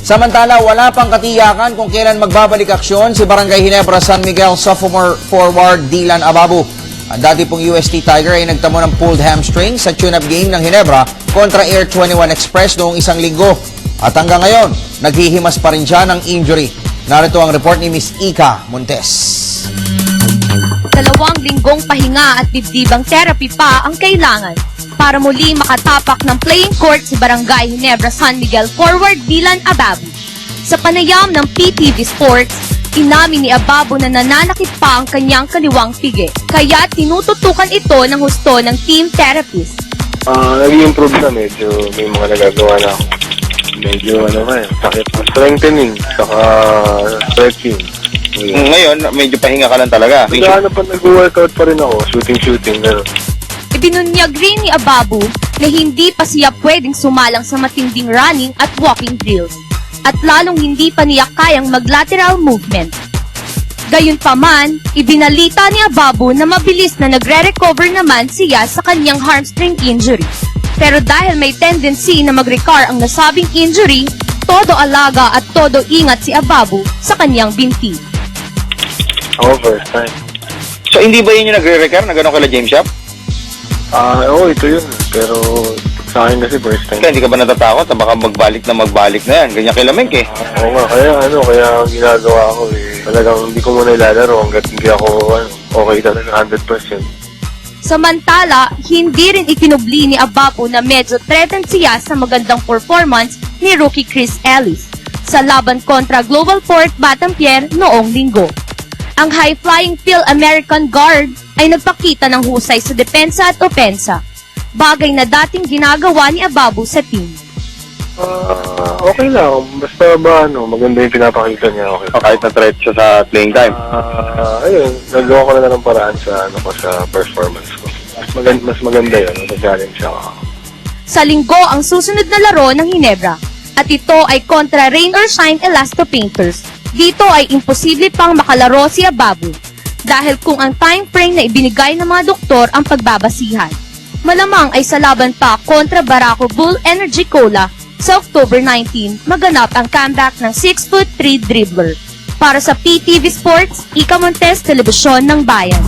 Samantala, wala pang katiyakan kung kailan magbabalik aksyon si Barangay Ginebra San Miguel sophomore forward Dylan Ababu. Ang dati pong UST Tiger ay nagtamo ng pulled hamstring sa tune-up game ng Ginebra kontra Air 21 Express noong isang linggo. At hanggang ngayon, naghihimas pa rin siya ng injury. Narito ang report ni Miss Ika Montes. 2 linggong pahinga at dibdibang therapy pa ang kailangan para muli makatapak ng playing court si Barangay Ginebra San Miguel forward Dylan Ababu. Sa panayam ng PTV Sports, inamin ni Ababu na nananakit pa ang kanyang kaliwang pigi, kaya tinututukan ito ng husto ng team therapist. Nag-i-improve na, medyo may mga nagagawa na ako. Medyo sakit. Strengthening, saka stretching. Ngayon, medyo pahinga ka lang talaga. Kaya pa nag-workout pa rin ako, shooting, gano'n. Ibinunyag rin ni Ababu na hindi pa siya pwedeng sumalang sa matinding running at walking drills, at lalong hindi pa niya kayang mag-lateral movement. Gayunpaman, ibinalita ni Ababu na mabilis na nagre-recover naman siya sa kanyang hamstring injury. Pero dahil may tendency na mag-recur ang nasabing injury, todo alaga at todo ingat si Ababu sa kanyang binti. First time. So, hindi ba yun yung nagre-recur na gano'n kala James Shop? Oo, ito yun. Pero sa akin kasi first time. Kaya hindi ka ba natatakot na baka magbalik na yan? Ganyan kilamig eh. Oo nga, kaya ginagawa ko talagang hindi ko muna ilalaro hanggat hindi ako okay talaga 100%. Samantala, hindi rin ikinubli ni Ababu na medyo threatened siya sa magandang performance ni rookie Chris Ellis sa laban kontra Global Port Batampier noong linggo. Ang high-flying Phil-American guard ay nagpakita ng husay sa depensa at opensa, bagay na dating ginagawa ni Ababu sa team. Okay lang. Basta maganda yung pinapakita niya. Okay. Kahit na-threat siya sa playing time. Ayun, nagawa ko na ng paraan sa performance ko. Mas maganda yun, challenge ako. Sa linggo ang susunod na laro ng Ginebra, at ito ay kontra Rain or Shine Elasto Painters. Dito ay imposible pang makalaro si Ababu dahil kung ang time frame na ibinigay ng mga doktor ang pagbabasihan. Malamang ay sa laban pa kontra Barako Bull Energy Cola sa October 19 maganap ang comeback ng 6'3" dribbler. Para sa PTV Sports, Ika Montes, Telebisyon ng Bayan.